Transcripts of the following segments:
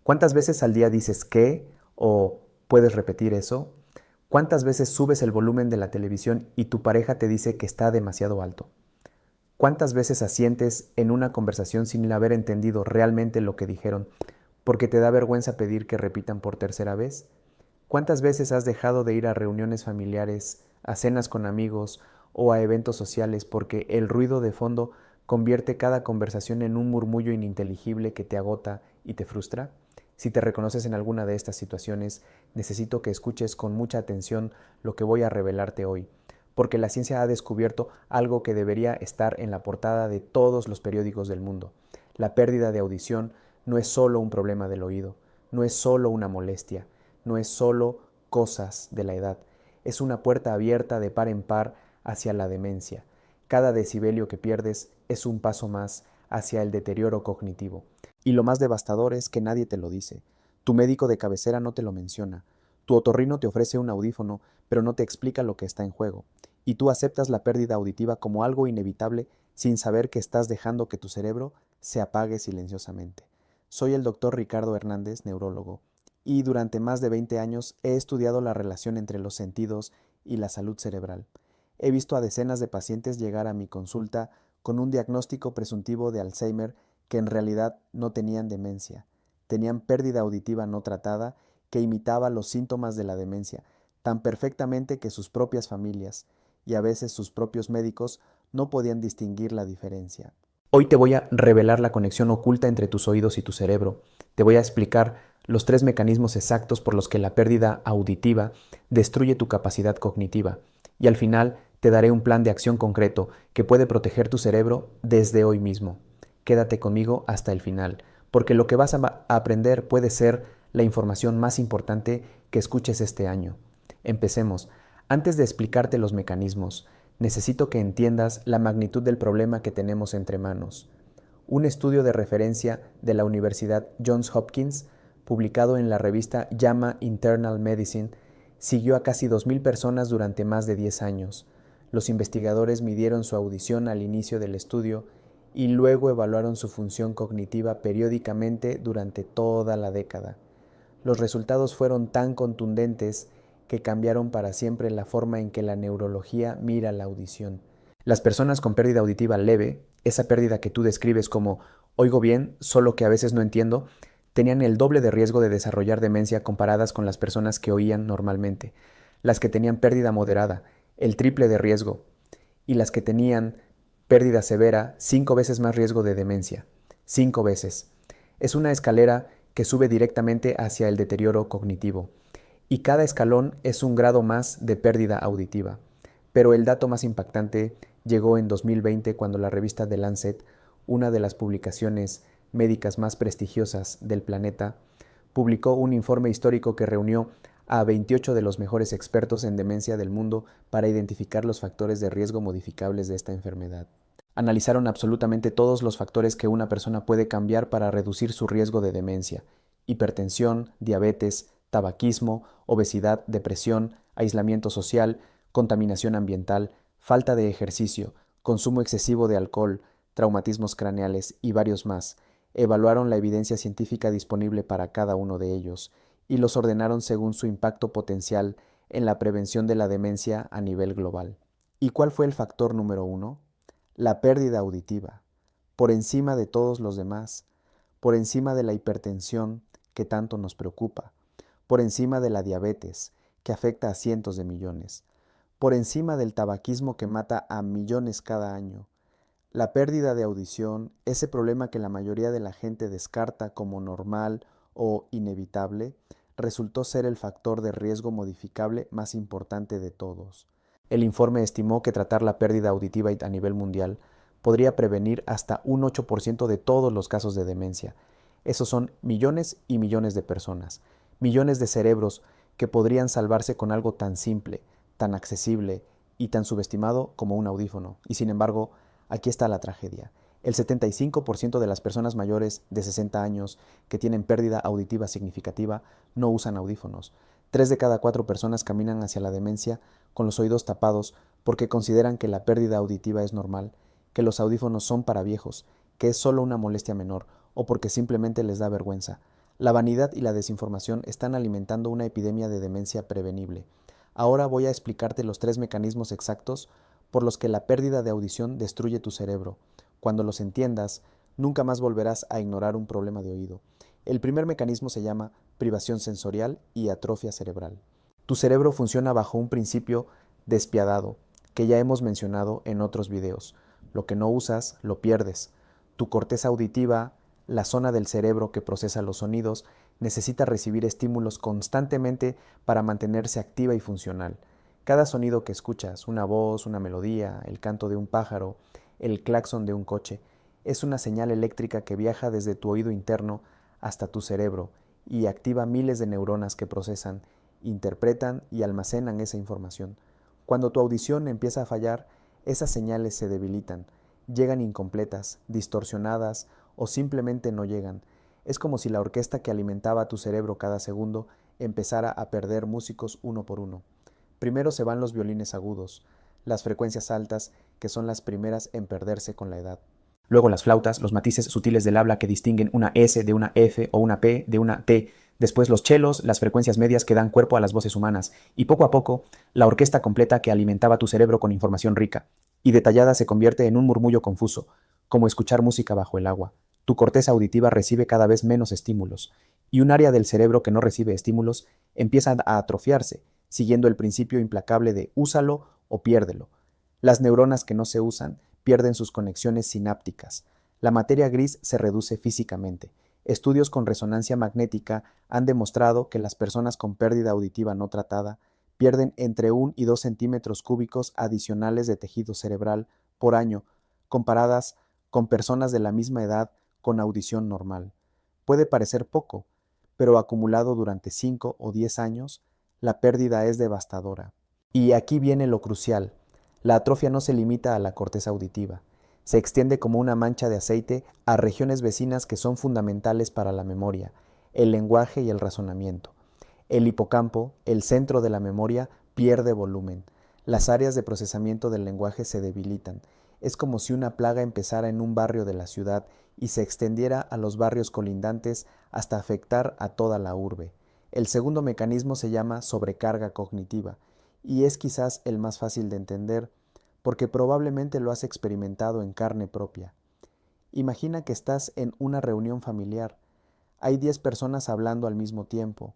¿Cuántas veces al día dices qué o puedes repetir eso? ¿Cuántas veces subes el volumen de la televisión y tu pareja te dice que está demasiado alto? ¿Cuántas veces asientes en una conversación sin haber entendido realmente lo que dijeron porque te da vergüenza pedir que repitan por tercera vez? ¿Cuántas veces has dejado de ir a reuniones familiares, a cenas con amigos o a eventos sociales porque el ruido de fondo convierte cada conversación en un murmullo ininteligible que te agota y te frustra? Si te reconoces en alguna de estas situaciones, necesito que escuches con mucha atención lo que voy a revelarte hoy, porque la ciencia ha descubierto algo que debería estar en la portada de todos los periódicos del mundo. La pérdida de audición no es solo un problema del oído, no es solo una molestia, no es solo cosas de la edad, es una puerta abierta de par en par hacia la demencia. Cada decibelio que pierdes es un paso más hacia el deterioro cognitivo. Y lo más devastador es que nadie te lo dice. Tu médico de cabecera no te lo menciona. Tu otorrino te ofrece un audífono, pero no te explica lo que está en juego. Y tú aceptas la pérdida auditiva como algo inevitable sin saber que estás dejando que tu cerebro se apague silenciosamente. Soy el doctor Ricardo Hernández, neurólogo, y durante más de 20 años he estudiado la relación entre los sentidos y la salud cerebral. He visto a decenas de pacientes llegar a mi consulta con un diagnóstico presuntivo de Alzheimer que en realidad no tenían demencia, tenían pérdida auditiva no tratada que imitaba los síntomas de la demencia, tan perfectamente que sus propias familias y a veces sus propios médicos no podían distinguir la diferencia. Hoy te voy a revelar la conexión oculta entre tus oídos y tu cerebro. Te voy a explicar los tres mecanismos exactos por los que la pérdida auditiva destruye tu capacidad cognitiva. Y al final te daré un plan de acción concreto que puede proteger tu cerebro desde hoy mismo. Quédate conmigo hasta el final, porque lo que vas a aprender puede ser la información más importante que escuches este año. Empecemos. Antes de explicarte los mecanismos, necesito que entiendas la magnitud del problema que tenemos entre manos. Un estudio de referencia de la Universidad Johns Hopkins, publicado en la revista JAMA Internal Medicine, siguió a casi 2.000 personas durante más de 10 años. Los investigadores midieron su audición al inicio del estudio y luego evaluaron su función cognitiva periódicamente durante toda la década. Los resultados fueron tan contundentes que cambiaron para siempre la forma en que la neurología mira la audición. Las personas con pérdida auditiva leve, esa pérdida que tú describes como oigo bien, solo que a veces no entiendo, tenían el doble de riesgo de desarrollar demencia comparadas con las personas que oían normalmente. Las que tenían pérdida moderada, el triple de riesgo, y las que tenían pérdida severa, 5 veces más riesgo de demencia. 5 veces. Es una escalera que sube directamente hacia el deterioro cognitivo, y cada escalón es un grado más de pérdida auditiva. Pero el dato más impactante llegó en 2020 cuando la revista The Lancet, una de las publicaciones médicas más prestigiosas del planeta, publicó un informe histórico que reunió a 28 de los mejores expertos en demencia del mundo para identificar los factores de riesgo modificables de esta enfermedad. Analizaron absolutamente todos los factores que una persona puede cambiar para reducir su riesgo de demencia: hipertensión, diabetes, tabaquismo, obesidad, depresión, aislamiento social, contaminación ambiental, falta de ejercicio, consumo excesivo de alcohol, traumatismos craneales y varios más. Evaluaron la evidencia científica disponible para cada uno de ellos y los ordenaron según su impacto potencial en la prevención de la demencia a nivel global. ¿Y cuál fue el factor número uno? La pérdida auditiva, por encima de todos los demás, por encima de la hipertensión que tanto nos preocupa, por encima de la diabetes que afecta a cientos de millones, por encima del tabaquismo que mata a millones cada año. La pérdida de audición, ese problema que la mayoría de la gente descarta como normal o inevitable, resultó ser el factor de riesgo modificable más importante de todos. El informe estimó que tratar la pérdida auditiva a nivel mundial podría prevenir hasta un 8% de todos los casos de demencia. Esos son millones y millones de personas, millones de cerebros que podrían salvarse con algo tan simple, tan accesible y tan subestimado como un audífono. Y sin embargo, aquí está la tragedia. El 75% de las personas mayores de 60 años que tienen pérdida auditiva significativa no usan audífonos. 3 de cada 4 personas caminan hacia la demencia con los oídos tapados porque consideran que la pérdida auditiva es normal, que los audífonos son para viejos, que es solo una molestia menor o porque simplemente les da vergüenza. La vanidad y la desinformación están alimentando una epidemia de demencia prevenible. Ahora voy a explicarte los 3 mecanismos exactos por los que la pérdida de audición destruye tu cerebro. Cuando los entiendas, nunca más volverás a ignorar un problema de oído. El primer mecanismo se llama privación sensorial y atrofia cerebral. Tu cerebro funciona bajo un principio despiadado, que ya hemos mencionado en otros videos. Lo que no usas, lo pierdes. Tu corteza auditiva, la zona del cerebro que procesa los sonidos, necesita recibir estímulos constantemente para mantenerse activa y funcional. Cada sonido que escuchas, una voz, una melodía, el canto de un pájaro, el claxon de un coche, es una señal eléctrica que viaja desde tu oído interno hasta tu cerebro y activa miles de neuronas que procesan, interpretan y almacenan esa información. Cuando tu audición empieza a fallar, esas señales se debilitan, llegan incompletas, distorsionadas o simplemente no llegan. Es como si la orquesta que alimentaba tu cerebro cada segundo empezara a perder músicos uno por uno. Primero se van los violines agudos, las frecuencias altas, que son las primeras en perderse con la edad. Luego las flautas, los matices sutiles del habla que distinguen una S de una F o una P de una T. Después los chelos, las frecuencias medias que dan cuerpo a las voces humanas. Y poco a poco, la orquesta completa que alimentaba tu cerebro con información rica y detallada se convierte en un murmullo confuso, como escuchar música bajo el agua. Tu corteza auditiva recibe cada vez menos estímulos, y un área del cerebro que no recibe estímulos empieza a atrofiarse, siguiendo el principio implacable de úsalo o piérdelo. Las neuronas que no se usan pierden sus conexiones sinápticas. La materia gris se reduce físicamente. Estudios con resonancia magnética han demostrado que las personas con pérdida auditiva no tratada pierden entre 1 y 2 centímetros cúbicos adicionales de tejido cerebral por año, comparadas con personas de la misma edad con audición normal. Puede parecer poco, pero acumulado durante 5 o 10 años, la pérdida es devastadora. Y aquí viene lo crucial. La atrofia no se limita a la corteza auditiva. Se extiende como una mancha de aceite a regiones vecinas que son fundamentales para la memoria, el lenguaje y el razonamiento. El hipocampo, el centro de la memoria, pierde volumen. Las áreas de procesamiento del lenguaje se debilitan. Es como si una plaga empezara en un barrio de la ciudad y se extendiera a los barrios colindantes hasta afectar a toda la urbe. El segundo mecanismo se llama sobrecarga cognitiva y es quizás el más fácil de entender porque probablemente lo has experimentado en carne propia. Imagina que estás en una reunión familiar. Hay 10 personas hablando al mismo tiempo,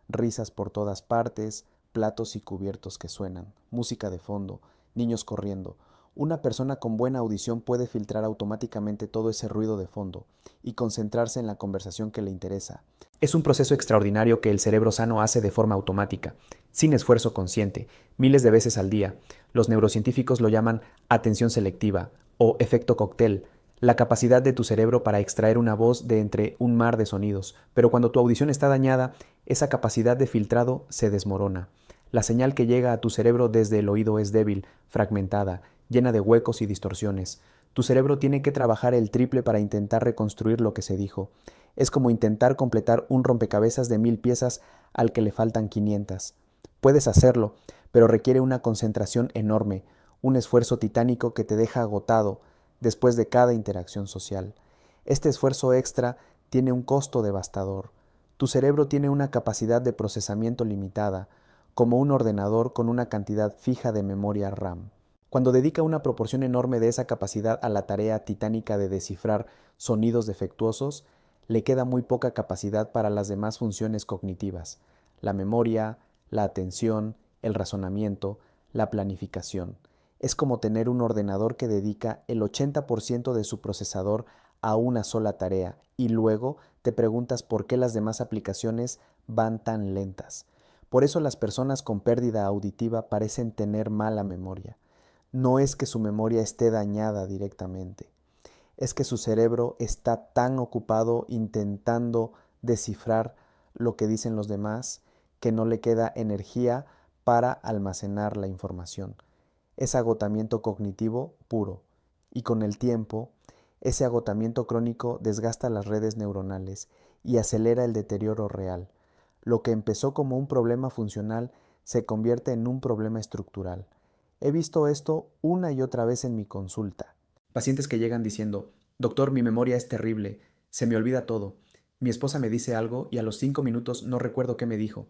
risas por todas partes, platos y cubiertos que suenan, música de fondo, niños corriendo. Una persona con buena audición puede filtrar automáticamente todo ese ruido de fondo y concentrarse en la conversación que le interesa. Es un proceso extraordinario que el cerebro sano hace de forma automática, sin esfuerzo consciente, miles de veces al día. Los neurocientíficos lo llaman atención selectiva o efecto cóctel, la capacidad de tu cerebro para extraer una voz de entre un mar de sonidos, pero cuando tu audición está dañada, esa capacidad de filtrado se desmorona. La señal que llega a tu cerebro desde el oído es débil, fragmentada, llena de huecos y distorsiones. Tu cerebro tiene que trabajar el triple para intentar reconstruir lo que se dijo. Es como intentar completar un rompecabezas de 1000 piezas al que le faltan 500. Puedes hacerlo, pero requiere una concentración enorme, un esfuerzo titánico que te deja agotado después de cada interacción social. Este esfuerzo extra tiene un costo devastador. Tu cerebro tiene una capacidad de procesamiento limitada, como un ordenador con una cantidad fija de memoria RAM. Cuando dedica una proporción enorme de esa capacidad a la tarea titánica de descifrar sonidos defectuosos, le queda muy poca capacidad para las demás funciones cognitivas, la memoria, la atención, el razonamiento, la planificación. Es como tener un ordenador que dedica el 80% de su procesador a una sola tarea y luego te preguntas por qué las demás aplicaciones van tan lentas. Por eso las personas con pérdida auditiva parecen tener mala memoria. No es que su memoria esté dañada directamente, es que su cerebro está tan ocupado intentando descifrar lo que dicen los demás que no le queda energía para almacenar la información. Es agotamiento cognitivo puro y con el tiempo ese agotamiento crónico desgasta las redes neuronales y acelera el deterioro real. Lo que empezó como un problema funcional se convierte en un problema estructural. He visto esto una y otra vez en mi consulta. Pacientes que llegan diciendo, doctor, mi memoria es terrible, se me olvida todo. Mi esposa me dice algo y a los 5 minutos no recuerdo qué me dijo.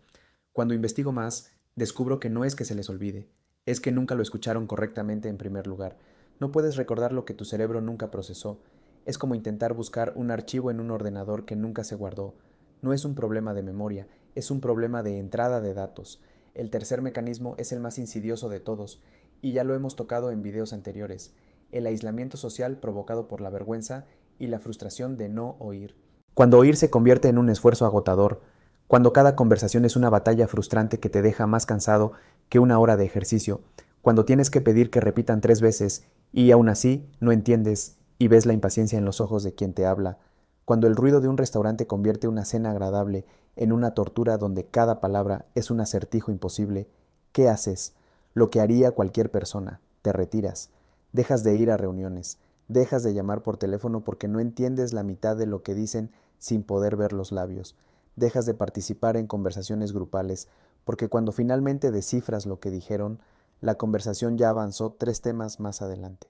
Cuando investigo más, descubro que no es que se les olvide, es que nunca lo escucharon correctamente en primer lugar. No puedes recordar lo que tu cerebro nunca procesó. Es como intentar buscar un archivo en un ordenador que nunca se guardó. No es un problema de memoria, es un problema de entrada de datos. El tercer mecanismo es el más insidioso de todos, y ya lo hemos tocado en videos anteriores, el aislamiento social provocado por la vergüenza y la frustración de no oír. Cuando oír se convierte en un esfuerzo agotador, cuando cada conversación es una batalla frustrante que te deja más cansado que una hora de ejercicio, cuando tienes que pedir que repitan 3 veces y aún así no entiendes y ves la impaciencia en los ojos de quien te habla, cuando el ruido de un restaurante convierte una cena agradable en una tortura donde cada palabra es un acertijo imposible, ¿qué haces? Lo que haría cualquier persona, te retiras, dejas de ir a reuniones, dejas de llamar por teléfono porque no entiendes la mitad de lo que dicen sin poder ver los labios. Dejas de participar en conversaciones grupales, porque cuando finalmente descifras lo que dijeron, la conversación ya avanzó 3 temas más adelante.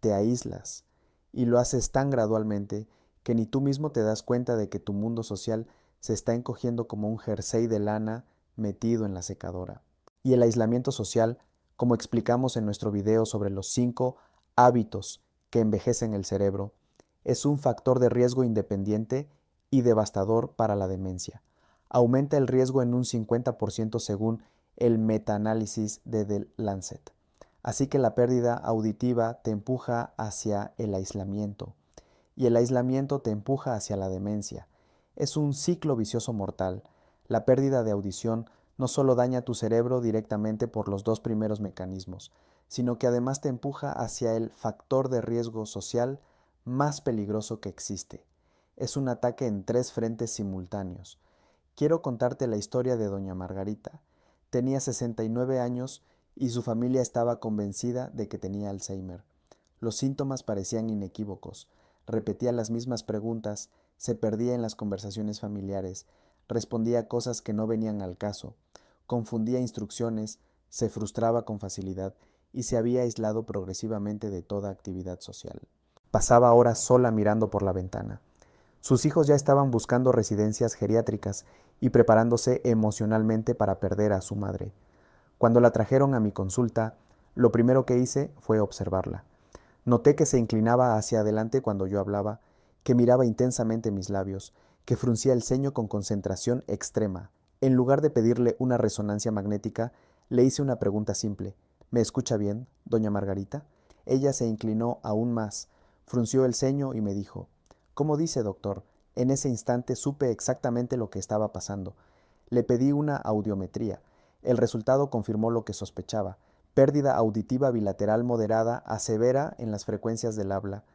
Te aíslas, y lo haces tan gradualmente que ni tú mismo te das cuenta de que tu mundo social se está encogiendo como un jersey de lana metido en la secadora. Y el aislamiento social, como explicamos en nuestro video sobre los 5 hábitos que envejecen el cerebro, es un factor de riesgo independiente y devastador para la demencia. Aumenta el riesgo en un 50% según el metaanálisis de The Lancet. Así que la pérdida auditiva te empuja hacia el aislamiento y el aislamiento te empuja hacia la demencia. Es un ciclo vicioso mortal. La pérdida de audición no solo daña tu cerebro directamente por los 2 primeros mecanismos, sino que además te empuja hacia el factor de riesgo social más peligroso que existe. Es un ataque en 3 frentes simultáneos. Quiero contarte la historia de doña Margarita. Tenía 69 años y su familia estaba convencida de que tenía Alzheimer. Los síntomas parecían inequívocos. Repetía las mismas preguntas, se perdía en las conversaciones familiares, respondía cosas que no venían al caso, confundía instrucciones, se frustraba con facilidad y se había aislado progresivamente de toda actividad social. Pasaba horas sola mirando por la ventana. Sus hijos ya estaban buscando residencias geriátricas y preparándose emocionalmente para perder a su madre. Cuando la trajeron a mi consulta, lo primero que hice fue observarla. Noté que se inclinaba hacia adelante cuando yo hablaba, que miraba intensamente mis labios, que fruncía el ceño con concentración extrema. En lugar de pedirle una resonancia magnética, le hice una pregunta simple. ¿Me escucha bien, doña Margarita? Ella se inclinó aún más, frunció el ceño y me dijo, ¿cómo dice, doctor? En ese instante supe exactamente lo que estaba pasando. Le pedí una audiometría. El resultado confirmó lo que sospechaba. Pérdida auditiva bilateral moderada a severa en las frecuencias del habla.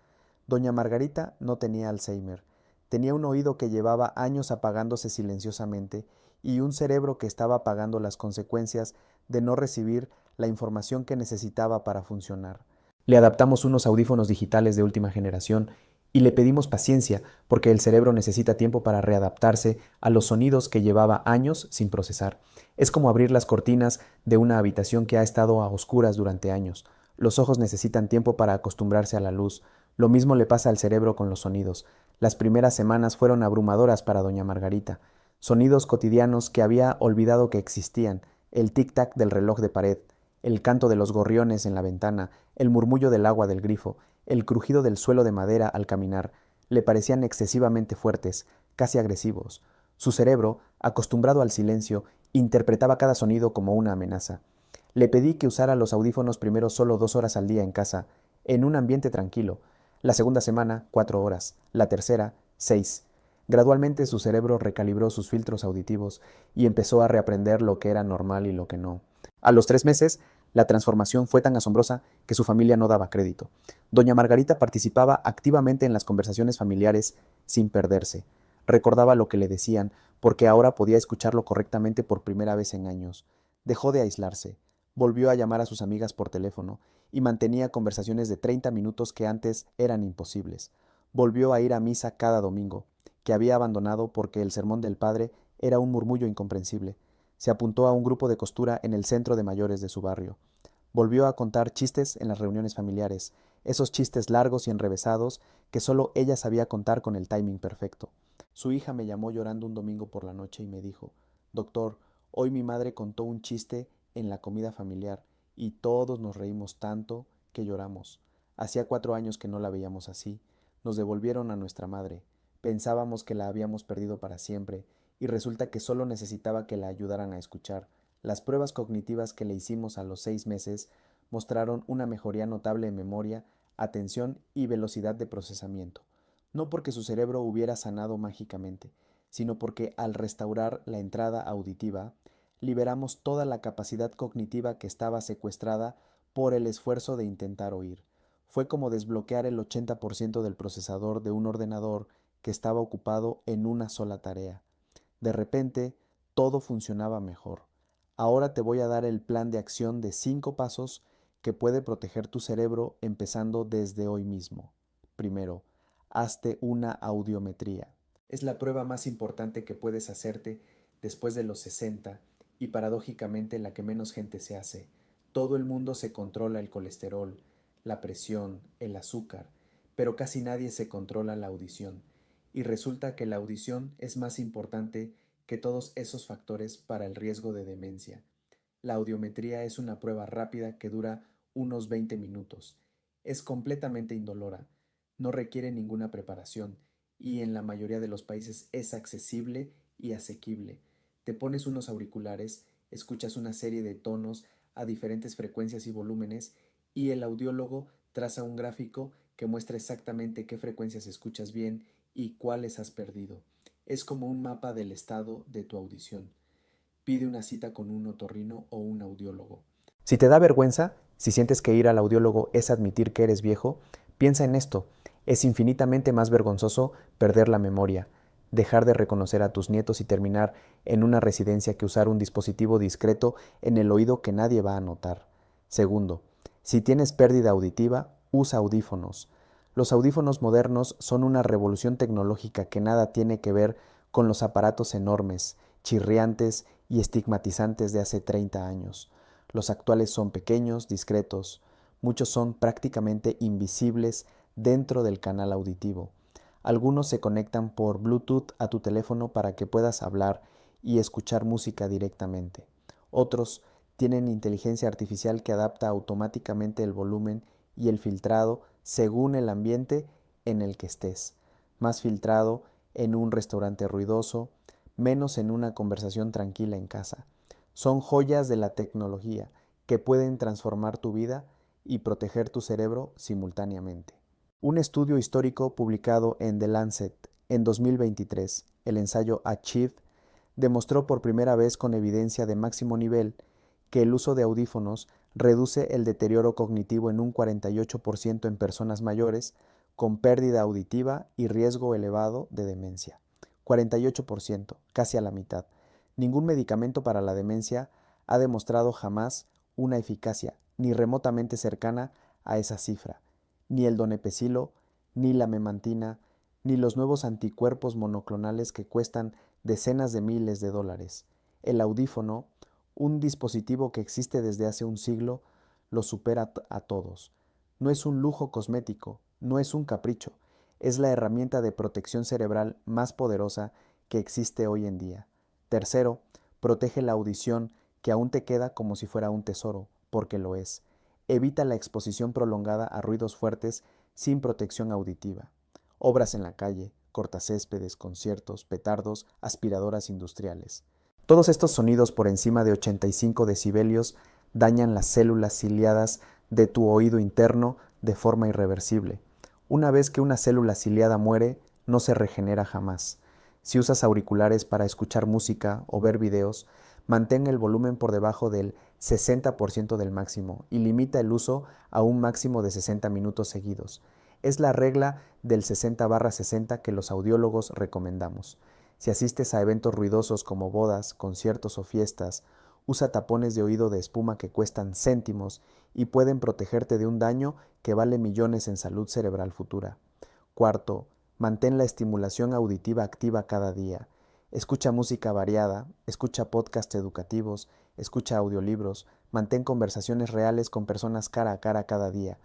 Doña Margarita no tenía Alzheimer. Tenía un oído que llevaba años apagándose silenciosamente y un cerebro que estaba pagando las consecuencias de no recibir la información que necesitaba para funcionar. Le adaptamos unos audífonos digitales de última generación y le pedimos paciencia porque el cerebro necesita tiempo para readaptarse a los sonidos que llevaba años sin procesar. Es como abrir las cortinas de una habitación que ha estado a oscuras durante años. Los ojos necesitan tiempo para acostumbrarse a la luz. Lo mismo le pasa al cerebro con los sonidos. Las primeras semanas fueron abrumadoras para doña Margarita. Sonidos cotidianos que había olvidado que existían, el tic-tac del reloj de pared, el canto de los gorriones en la ventana, el murmullo del agua del grifo, el crujido del suelo de madera al caminar, le parecían excesivamente fuertes, casi agresivos. Su cerebro, acostumbrado al silencio, interpretaba cada sonido como una amenaza. Le pedí que usara los audífonos primero solo 2 horas al día en casa, en un ambiente tranquilo. La segunda semana, 4 horas. La tercera, 6. Gradualmente su cerebro recalibró sus filtros auditivos y empezó a reaprender lo que era normal y lo que no. A los 3 meses, la transformación fue tan asombrosa que su familia no daba crédito. Doña Margarita participaba activamente en las conversaciones familiares sin perderse. Recordaba lo que le decían porque ahora podía escucharlo correctamente por primera vez en años. Dejó de aislarse, volvió a llamar a sus amigas por teléfono y mantenía conversaciones de 30 minutos que antes eran imposibles. Volvió a ir a misa cada domingo, que había abandonado porque el sermón del padre era un murmullo incomprensible. Se apuntó a un grupo de costura en el centro de mayores de su barrio. Volvió a contar chistes en las reuniones familiares, esos chistes largos y enrevesados que solo ella sabía contar con el timing perfecto. Su hija me llamó llorando un domingo por la noche y me dijo: Doctor, hoy mi madre contó un chiste en la comida familiar y todos nos reímos tanto que lloramos. Hacía 4 años que no la veíamos así. Nos devolvieron a nuestra madre. Pensábamos que la habíamos perdido para siempre y resulta que solo necesitaba que la ayudaran a escuchar. Las pruebas cognitivas que le hicimos a los 6 meses mostraron una mejoría notable en memoria, atención y velocidad de procesamiento. No porque su cerebro hubiera sanado mágicamente, sino porque al restaurar la entrada auditiva, liberamos toda la capacidad cognitiva que estaba secuestrada por el esfuerzo de intentar oír. Fue como desbloquear el 80% del procesador de un ordenador que estaba ocupado en una sola tarea. De repente, todo funcionaba mejor. Ahora te voy a dar el plan de acción de 5 pasos que puede proteger tu cerebro empezando desde hoy mismo. Primero, hazte una audiometría. Es la prueba más importante que puedes hacerte después de los 60 y paradójicamente la que menos gente se hace. Todo el mundo se controla el colesterol, la presión, el azúcar, pero casi nadie se controla la audición. Y resulta que la audición es más importante que todos esos factores para el riesgo de demencia. La audiometría es una prueba rápida que dura unos 20 minutos. Es completamente indolora, no requiere ninguna preparación y en la mayoría de los países es accesible y asequible. Te pones unos auriculares, escuchas una serie de tonos a diferentes frecuencias y volúmenes y el audiólogo traza un gráfico que muestra exactamente qué frecuencias escuchas bien y cuáles has perdido. Es como un mapa del estado de tu audición. Pide una cita con un otorrino o un audiólogo. Si te da vergüenza, si sientes que ir al audiólogo es admitir que eres viejo, piensa en esto. Es infinitamente más vergonzoso perder la memoria, dejar de reconocer a tus nietos y terminar en una residencia que usar un dispositivo discreto en el oído que nadie va a notar. Segundo, si tienes pérdida auditiva, usa audífonos. Los audífonos modernos son una revolución tecnológica que nada tiene que ver con los aparatos enormes, chirriantes y estigmatizantes de hace 30 años. Los actuales son pequeños, discretos, muchos son prácticamente invisibles dentro del canal auditivo. Algunos se conectan por Bluetooth a tu teléfono para que puedas hablar y escuchar música directamente. Otros tienen inteligencia artificial que adapta automáticamente el volumen y el filtrado según el ambiente en el que estés. Más filtrado en un restaurante ruidoso, menos en una conversación tranquila en casa. Son joyas de la tecnología que pueden transformar tu vida y proteger tu cerebro simultáneamente. Un estudio histórico publicado en The Lancet en 2023, el ensayo Achieve, demostró por primera vez con evidencia de máximo nivel que el uso de audífonos reduce el deterioro cognitivo en un 48% en personas mayores con pérdida auditiva y riesgo elevado de demencia. 48%, casi a la mitad. Ningún medicamento para la demencia ha demostrado jamás una eficacia ni remotamente cercana a esa cifra. Ni el donepezilo, ni la memantina, ni los nuevos anticuerpos monoclonales que cuestan decenas de miles de dólares. El audífono, un dispositivo que existe desde hace un siglo, lo supera a todos. No es un lujo cosmético, no es un capricho, es la herramienta de protección cerebral más poderosa que existe hoy en día. Tercero, protege la audición que aún te queda como si fuera un tesoro, porque lo es. Evita la exposición prolongada a ruidos fuertes sin protección auditiva. Obras en la calle, cortacéspedes, conciertos, petardos, aspiradoras industriales. Todos estos sonidos por encima de 85 decibelios dañan las células ciliadas de tu oído interno de forma irreversible. Una vez que una célula ciliada muere, no se regenera jamás. Si usas auriculares para escuchar música o ver videos, mantén el volumen por debajo del 60% del máximo y limita el uso a un máximo de 60 minutos seguidos. Es la regla del 60/60 que los audiólogos recomendamos. Si asistes a eventos ruidosos como bodas, conciertos o fiestas, usa tapones de oído de espuma que cuestan céntimos y pueden protegerte de un daño que vale millones en salud cerebral futura. Cuarto, mantén la estimulación auditiva activa cada día. Escucha música variada, escucha podcasts educativos, escucha audiolibros, mantén conversaciones reales con personas cara a cara cada día,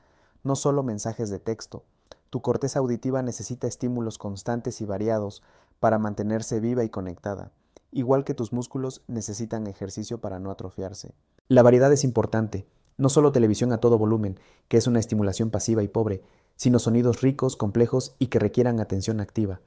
no solo mensajes de texto. Tu corteza auditiva necesita estímulos constantes y variados para mantenerse viva y conectada, igual que tus músculos necesitan ejercicio para no atrofiarse. La variedad es importante, no solo televisión a todo volumen, que es una estimulación pasiva y pobre, sino sonidos ricos, complejos y que requieran atención activa.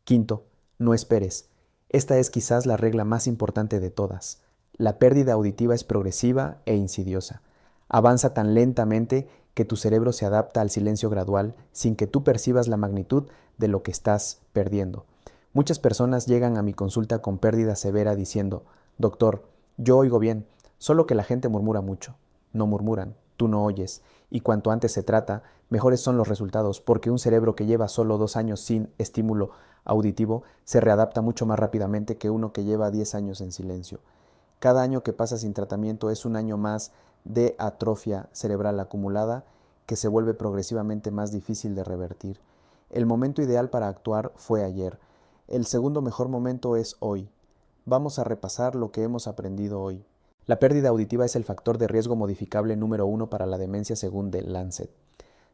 Quinto, no esperes. Esta es quizás la regla más importante de todas. La pérdida auditiva es progresiva e insidiosa. Avanza tan lentamente que tu cerebro se adapta al silencio gradual sin que tú percibas la magnitud de lo que estás perdiendo. Muchas personas llegan a mi consulta con pérdida severa diciendo, doctor, yo oigo bien, solo que la gente murmura mucho. No murmuran, tú no oyes, y cuanto antes se trata, mejores son los resultados, porque un cerebro que lleva solo 2 años sin estímulo auditivo se readapta mucho más rápidamente que uno que lleva 10 años en silencio. Cada año que pasa sin tratamiento es un año más de atrofia cerebral acumulada que se vuelve progresivamente más difícil de revertir. El momento ideal para actuar fue ayer. El segundo mejor momento es hoy. Vamos a repasar lo que hemos aprendido hoy. La pérdida auditiva es el factor de riesgo modificable número 1 para la demencia según The Lancet.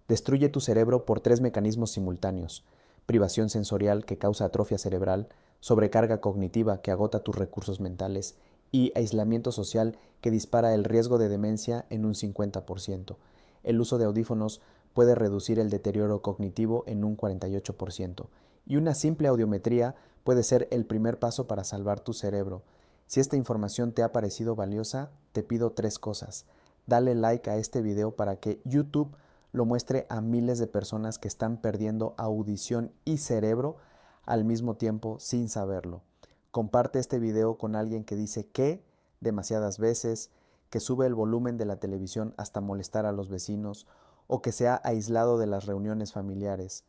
Destruye tu cerebro por 3 mecanismos simultáneos: privación sensorial que causa atrofia cerebral, sobrecarga cognitiva que agota tus recursos mentales y aislamiento social que dispara el riesgo de demencia en un 50%. El uso de audífonos puede reducir el deterioro cognitivo en un 48%. Y una simple audiometría puede ser el primer paso para salvar tu cerebro. Si esta información te ha parecido valiosa, te pido 3 cosas. Dale like a este video para que YouTube lo muestre a miles de personas que están perdiendo audición y cerebro al mismo tiempo sin saberlo. Comparte este video con alguien que dice que demasiadas veces, que sube el volumen de la televisión hasta molestar a los vecinos o que se ha aislado de las reuniones familiares.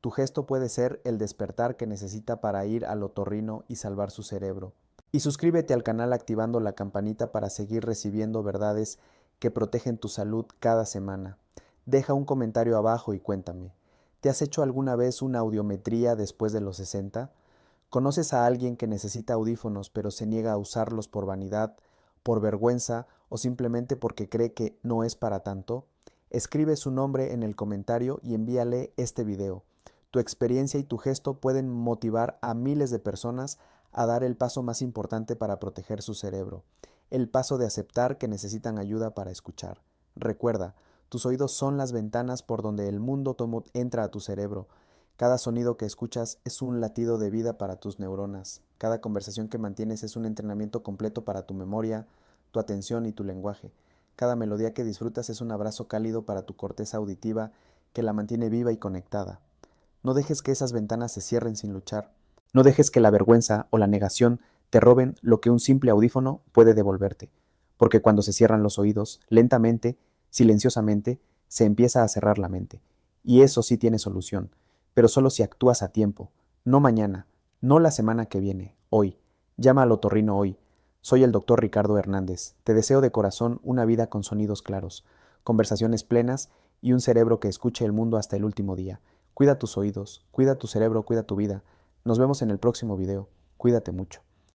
Tu gesto puede ser el despertar que necesita para ir al otorrino y salvar su cerebro. Y suscríbete al canal activando la campanita para seguir recibiendo verdades que protegen tu salud cada semana. Deja un comentario abajo y cuéntame, ¿te has hecho alguna vez una audiometría después de los 60? ¿Conoces a alguien que necesita audífonos pero se niega a usarlos por vanidad, por vergüenza o simplemente porque cree que no es para tanto? Escribe su nombre en el comentario y envíale este video. Tu experiencia y tu gesto pueden motivar a miles de personas a dar el paso más importante para proteger su cerebro, el paso de aceptar que necesitan ayuda para escuchar. Recuerda, tus oídos son las ventanas por donde el mundo entra a tu cerebro. Cada sonido que escuchas es un latido de vida para tus neuronas. Cada conversación que mantienes es un entrenamiento completo para tu memoria, tu atención y tu lenguaje. Cada melodía que disfrutas es un abrazo cálido para tu corteza auditiva que la mantiene viva y conectada. No dejes que esas ventanas se cierren sin luchar. No dejes que la vergüenza o la negación te roben lo que un simple audífono puede devolverte. Porque cuando se cierran los oídos, lentamente, silenciosamente, se empieza a cerrar la mente. Y eso sí tiene solución, pero solo si actúas a tiempo. No mañana, no la semana que viene, hoy. Llama al otorrino hoy. Soy el doctor Ricardo Hernández. Te deseo de corazón una vida con sonidos claros, conversaciones plenas y un cerebro que escuche el mundo hasta el último día. Cuida tus oídos, cuida tu cerebro, cuida tu vida. Nos vemos en el próximo video. Cuídate mucho.